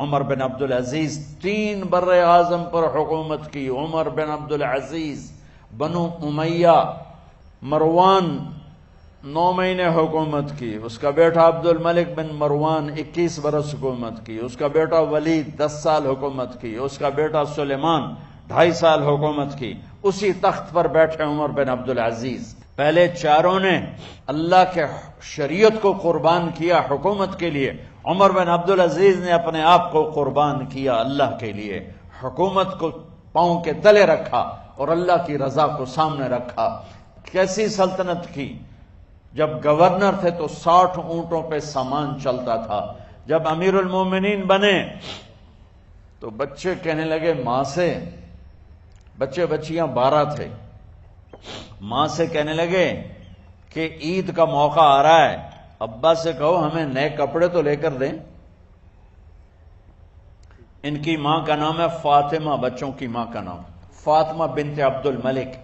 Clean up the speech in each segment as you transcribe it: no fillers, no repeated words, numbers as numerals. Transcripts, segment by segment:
عمر بن عبدالعزیز 3 بر اعظم پر حکومت کی. عمر بن عبدالعزیز، بنو امیہ، مروان 9 مہینے حکومت کی. اس کا بیٹا عبد الملک بن مروان 21 برس حکومت کی. اس کا بیٹا ولید 10 سال حکومت کی. اس کا بیٹا سلیمان 2.5 سال حکومت کی. اسی تخت پر بیٹھے عمر بن عبدالعزیز. پہلے چاروں نے اللہ کے شریعت کو قربان کیا حکومت کے لیے. عمر بن عبدالعزیز نے اپنے آپ کو قربان کیا اللہ کے لیے. حکومت کو پاؤں کے تلے رکھا اور اللہ کی رضا کو سامنے رکھا. کیسی سلطنت کی؟ جب گورنر تھے تو 60 اونٹوں پہ سامان چلتا تھا. جب امیر المومنین بنے تو بچے کہنے لگے ماں سے، بچے بچیاں 12 تھے، ماں سے کہنے لگے کہ عید کا موقع آ رہا ہے، ابا سے کہو ہمیں نئے کپڑے تو لے کر دیں. ان کی ماں کا نام ہے فاطمہ، بچوں کی ماں کا نام فاطمہ بنت عبد الملک.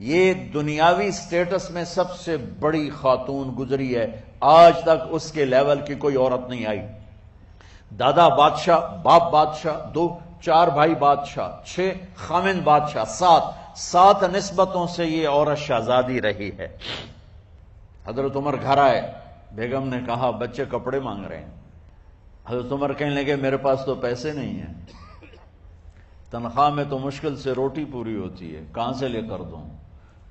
یہ دنیاوی سٹیٹس میں سب سے بڑی خاتون گزری ہے. آج تک اس کے لیول کی کوئی عورت نہیں آئی. دادا بادشاہ، باپ بادشاہ، 4 بھائی بادشاہ، 6 خامند بادشاہ، 7 نسبتوں سے یہ عورت شہزادی رہی ہے. حضرت عمر گھر آئے، بیگم نے کہا بچے کپڑے مانگ رہے ہیں. حضرت عمر کہنے لگے میرے پاس تو پیسے نہیں ہیں، تنخواہ میں تو مشکل سے روٹی پوری ہوتی ہے، کہاں سے لے کر دوں؟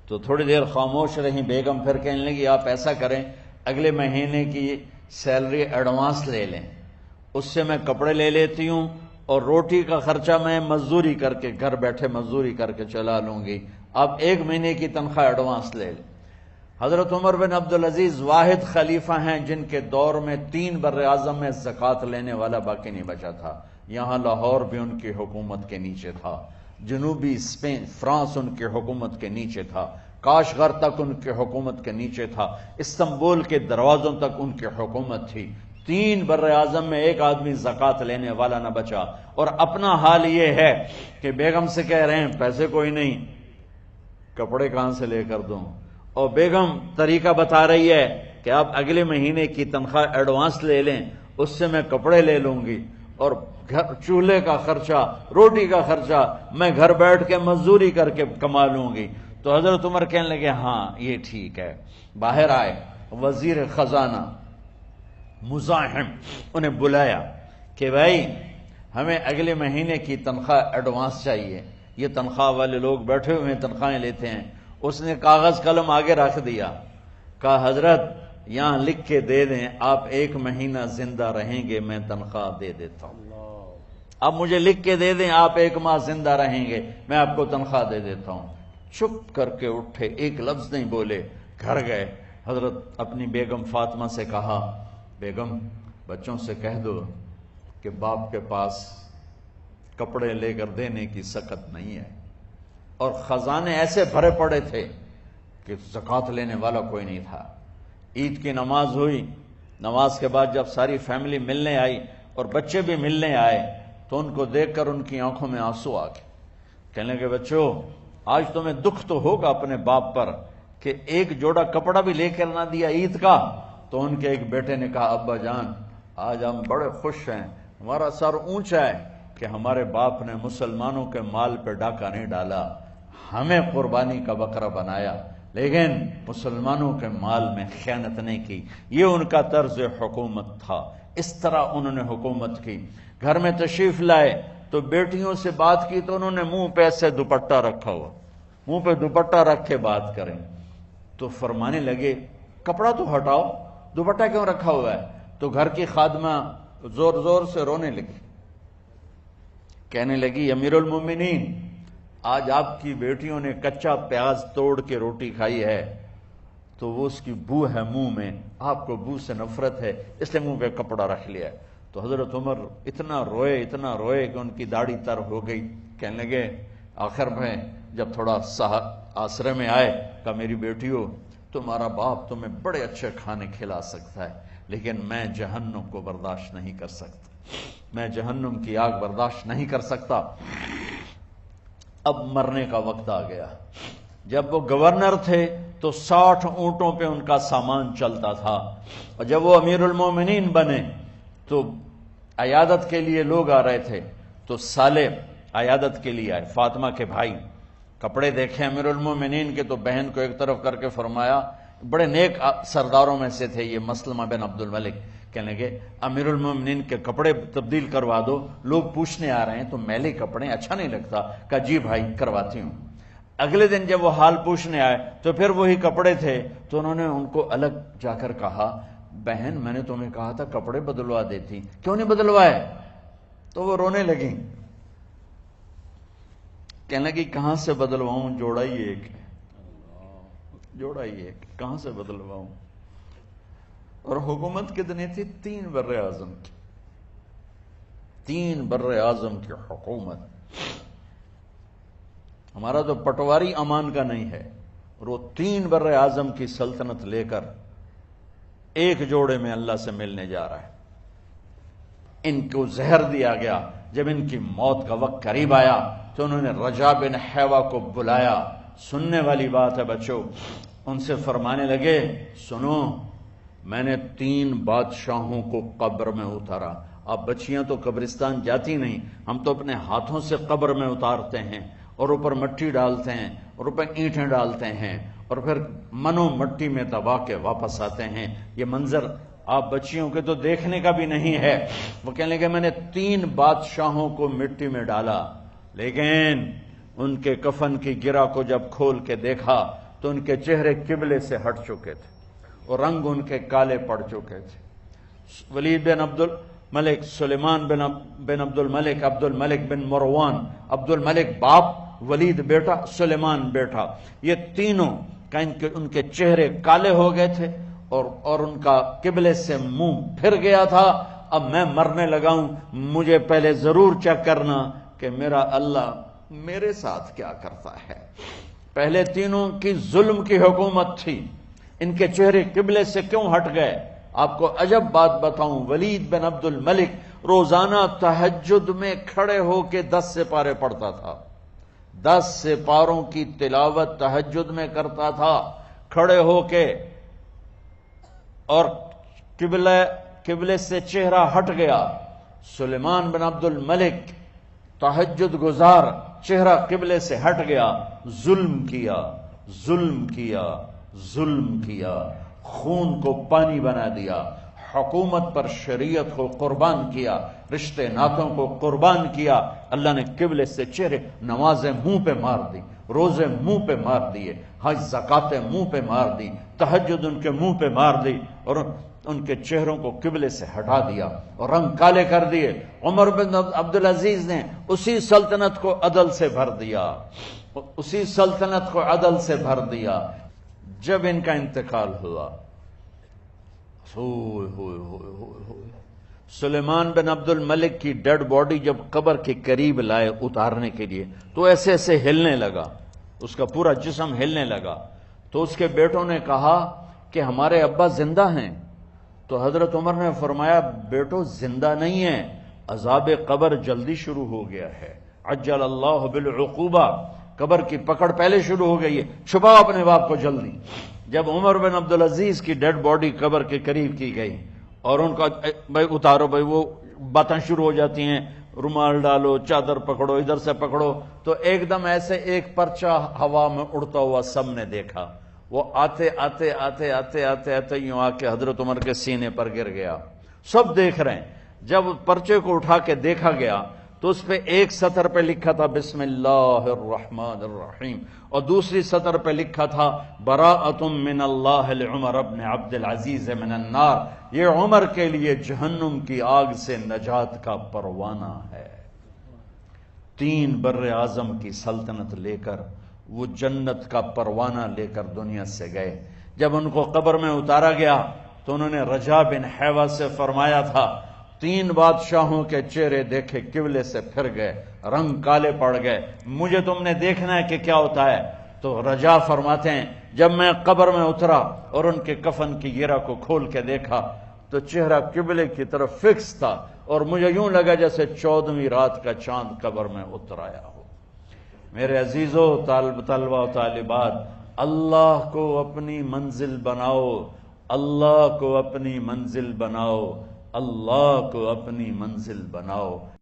تو تھوڑی دیر خاموش رہی بیگم. پھر کہنے لگی آپ ایسا کریں، اگلے مہینے کی سیلری ایڈوانس لے لیں، اس سے میں کپڑے لے لیتی ہوں اور روٹی کا خرچہ میں مزدوری کر کے گھر بیٹھے مزدوری کر کے چلا لوں گی. آپ 1 مہینے کی تنخواہ ایڈوانس لے لیں. حضرت عمر بن عبدالعزیز واحد خلیفہ ہیں جن کے دور میں 3 بر اعظم میں زکوٰۃ لینے والا باقی نہیں بچا تھا. یہاں لاہور بھی ان کی حکومت کے نیچے تھا، جنوبی اسپین فرانس ان کی حکومت کے نیچے تھا، کاشغر تک ان کی حکومت کے نیچے تھا، استنبول کے دروازوں تک ان کی حکومت تھی. 3 بر اعظم میں ایک آدمی زکوٰۃ لینے والا نہ بچا. اور اپنا حال یہ ہے کہ بیگم سے کہہ رہے ہیں پیسے کوئی نہیں، کپڑے کہاں سے لے کر دوں؟ اور بیگم طریقہ بتا رہی ہے کہ آپ اگلے مہینے کی تنخواہ ایڈوانس لے لیں، اس سے میں کپڑے لے لوں گی اور چولہے کا خرچہ، روٹی کا خرچہ میں گھر بیٹھ کے مزدوری کر کے کما لوں گی. تو حضرت عمر کہنے لگے ہاں یہ ٹھیک ہے. باہر آئے وزیر خزانہ مزاحم، انہیں بلایا کہ بھائی ہمیں اگلے مہینے کی تنخواہ ایڈوانس چاہیے. یہ تنخواہ والے لوگ بیٹھے ہوئے ہیں، تنخواہیں لیتے ہیں. اس نے کاغذ قلم آگے رکھ دیا، کہا حضرت یہاں لکھ کے دے دیں آپ 1 مہینہ زندہ رہیں گے میں تنخواہ دے دیتا ہوں. اب مجھے لکھ کے دے دیں آپ 1 ماہ زندہ رہیں گے میں آپ کو تنخواہ دے دیتا ہوں. چپ کر کے اٹھے، ایک لفظ نہیں بولے، گھر گئے. حضرت اپنی بیگم فاطمہ سے کہا بیگم بچوں سے کہہ دو کہ باپ کے پاس کپڑے لے کر دینے کی سخت نہیں ہے. اور خزانے ایسے بھرے پڑے تھے کہ زکوٰۃ لینے والا کوئی نہیں تھا. عید کی نماز ہوئی، نماز کے بعد جب ساری فیملی ملنے آئی اور بچے بھی ملنے آئے تو ان کو دیکھ کر ان کی آنکھوں میں آنسو آ گئے. کہنے لگے بچوں آج تمہیں دکھ تو ہوگا اپنے باپ پر کہ ایک جوڑا کپڑا بھی لے کر نہ دیا عید کا. تو ان کے ایک بیٹے نے کہا ابا جان آج ہم بڑے خوش ہیں، ہمارا سر اونچا ہے کہ ہمارے باپ نے مسلمانوں کے مال پہ ڈاکہ نہیں ڈالا، ہمیں قربانی کا بکرا بنایا لیکن مسلمانوں کے مال میں خیانت نہیں کی. یہ ان کا طرز حکومت تھا، اس طرح انہوں نے حکومت کی. گھر میں تشریف لائے تو بیٹیوں سے بات کی تو انہوں نے منہ پہ ایسے دوپٹہ رکھا ہوا، منہ پہ دوپٹہ رکھ کے بات کریں. تو فرمانے لگے کپڑا تو ہٹاؤ، دوپٹہ کیوں رکھا ہوا ہے؟ تو گھر کی خادمہ زور زور سے رونے لگی، کہنے لگی امیر المومنین آج آپ کی بیٹیوں نے کچا پیاز توڑ کے روٹی کھائی ہے تو وہ اس کی بو ہے منہ میں، آپ کو بو سے نفرت ہے اس لیے منہ پہ کپڑا رکھ لیا. تو حضرت عمر اتنا روئے کہ ان کی داڑھی تر ہو گئی. کہنے لگے آخر میں جب تھوڑا آسرے میں آئے کہا میری بیٹیوں تمہارا باپ تمہیں بڑے اچھے کھانے کھلا سکتا ہے لیکن میں جہنم کو برداشت نہیں کر سکتا، میں جہنم کی آگ برداشت نہیں کر سکتا. اب مرنے کا وقت آ گیا. جب وہ گورنر تھے تو 60 اونٹوں پہ ان کا سامان چلتا تھا، اور جب وہ امیر المومنین بنے تو عیادت کے لیے لوگ آ رہے تھے تو صالح عیادت کے لیے آئے، فاطمہ کے بھائی، کپڑے دیکھے امیر المومنین کے تو بہن کو ایک طرف کر کے فرمایا، بڑے نیک سرداروں میں سے تھے یہ مسلمہ بن عبد الملک، کہنے لگے امیر المومنین کے کپڑے تبدیل کروا دو، لوگ پوچھنے آ رہے ہیں تو میلے کپڑے اچھا نہیں لگتا، کہا جی بھائی کرواتی ہوں۔ اگلے دن جب وہ حال پوچھنے آئے تو پھر وہی کپڑے تھے، تو انہوں نے ان کو الگ جا کر کہا، بہن میں نے تمہیں کہا تھا کپڑے بدلوا دیتی، کیوں نہیں بدلوائے؟ تو وہ رونے لگیں، کہنے لگی کہاں سے بدلواؤں، جوڑا ہی ایک ہے، جوڑا ہی ایک، کہاں سے بدلواؤں؟ اور حکومت کتنی تھی؟ 3 بر اعظم کی، 3 بر اعظم کی حکومت۔ ہمارا تو پٹواری امان کا نہیں ہے، اور وہ 3 بر اعظم کی سلطنت لے کر ایک جوڑے میں اللہ سے ملنے جا رہا ہے۔ ان کو زہر دیا گیا، جب ان کی موت کا وقت قریب آیا تو انہوں نے رجا بن حیوہ کو بلایا، سننے والی بات ہے بچوں، ان سے فرمانے لگے سنو، میں نے 3 بادشاہوں کو قبر میں اتارا۔ اب بچیاں تو قبرستان جاتی نہیں، ہم تو اپنے ہاتھوں سے قبر میں اتارتے ہیں، اور اوپر مٹی ڈالتے ہیں، اور اوپر اینٹیں ڈالتے ہیں، اور پھر منو مٹی میں دبا کے واپس آتے ہیں۔ یہ منظر آپ بچیوں کے تو دیکھنے کا بھی نہیں ہے۔ وہ کہنے لگے میں نے 3 بادشاہوں کو مٹی میں ڈالا، لیکن ان کے کفن کی گرہ کو جب کھول کے دیکھا تو ان کے چہرے قبلے سے ہٹ چکے تھے اور رنگ ان کے کالے پڑ چکے تھے۔ ولید بن عبد الملک، سلیمان بن عبد الملک، عبد الملک بن مروان، عبد الملک باپ، ولید بیٹا، سلیمان بیٹا، یہ تینوں کا ان کے چہرے کالے ہو گئے تھے اور ان کا قبلے سے منہ پھر گیا تھا۔ اب میں مرنے لگا ہوں، مجھے پہلے ضرور چیک کرنا کہ میرا اللہ میرے ساتھ کیا کرتا ہے۔ پہلے تینوں کی ظلم کی حکومت تھی، ان کے چہرے قبلے سے کیوں ہٹ گئے؟ آپ کو عجب بات بتاؤں، ولید بن عبد الملک روزانہ تہجد میں کھڑے ہو کے 10 سپارے پڑھتا تھا، 10 سپاروں کی تلاوت تہجد میں کرتا تھا کھڑے ہو کے، اور قبلے سے چہرہ ہٹ گیا۔ سلیمان بن عبد الملک تہجد گزار، چہرہ قبلے سے ہٹ گیا، ظلم کیا، ظلم کیا، ظلم کیا، خون کو پانی بنا دیا، حکومت پر شریعت کو قربان کیا، رشتے ناتوں کو قربان کیا۔ اللہ نے قبلے سے چہرے، نمازیں منہ پہ مار دی، روزے منہ پہ مار دیے، حج زکاتیں منہ پہ مار دی، تہجد ان کے منہ پہ مار دی، اور ان کے چہروں کو قبلے سے ہٹا دیا اور رنگ کالے کر دیے۔ عمر بن عبدالعزیز نے اسی سلطنت کو عدل سے بھر دیا، اسی سلطنت کو عدل سے بھر دیا۔ جب ان کا انتقال ہوا، سلیمان بن عبد الملک کی ڈیڈ باڈی جب قبر کے قریب لائے اتارنے کے لیے تو ایسے ایسے ہلنے لگا، اس کا پورا جسم ہلنے لگا۔ تو اس کے بیٹوں نے کہا کہ ہمارے ابا زندہ ہیں، تو حضرت عمر نے فرمایا بیٹو زندہ نہیں ہیں، عذاب قبر جلدی شروع ہو گیا ہے، عجل اللہ بالعقوبہ، قبر کی پکڑ پہلے شروع ہو گئی ہے، چھپاؤ اپنے باپ کو جلدی۔ جب عمر بن عبدالعزیز کی ڈیڈ باڈی قبر کے قریب کی گئی اور ان کا بھائی اتارو، بھائی وہ باتیں شروع ہو جاتی ہیں، رومال ڈالو، چادر پکڑو، ادھر سے پکڑو، تو ایک دم ایسے ایک پرچہ ہوا میں اڑتا ہوا سب نے دیکھا، وہ آتے آتے آتے آتے آتے آتے یوں آ کے حضرت عمر کے سینے پر گر گیا۔ سب دیکھ رہے ہیں۔ جب پرچے کو اٹھا کے دیکھا گیا تو اس پہ ایک سطر پہ لکھا تھا بسم اللہ الرحمن الرحیم، اور دوسری سطر پہ لکھا تھا براءۃ من اللہ لعمر بن عبد العزیز من النار، یہ عمر کے لیے جہنم کی آگ سے نجات کا پروانہ ہے۔ 3 بر اعظم کی سلطنت لے کر وہ جنت کا پروانہ لے کر دنیا سے گئے۔ جب ان کو قبر میں اتارا گیا تو انہوں نے رجا بن حیوہ سے فرمایا تھا 3 بادشاہوں کے چہرے دیکھے قبلے سے پھر گئے، رنگ کالے پڑ گئے، مجھے تم نے دیکھنا ہے کہ کیا ہوتا ہے۔ تو رجا فرماتے ہیں جب میں قبر میں اترا اور ان کے کفن کی گرہ کو کھول کے دیکھا تو چہرہ قبلے کی طرف فکس تھا، اور مجھے یوں لگا جیسے 14ویں رات کا چاند قبر میں اتر آیا ہو۔ میرے عزیزو، طلبہ و طالبات، اللہ کو اپنی منزل بناؤ، اللہ کو اپنی منزل بناؤ، اللہ کو اپنی منزل بناؤ۔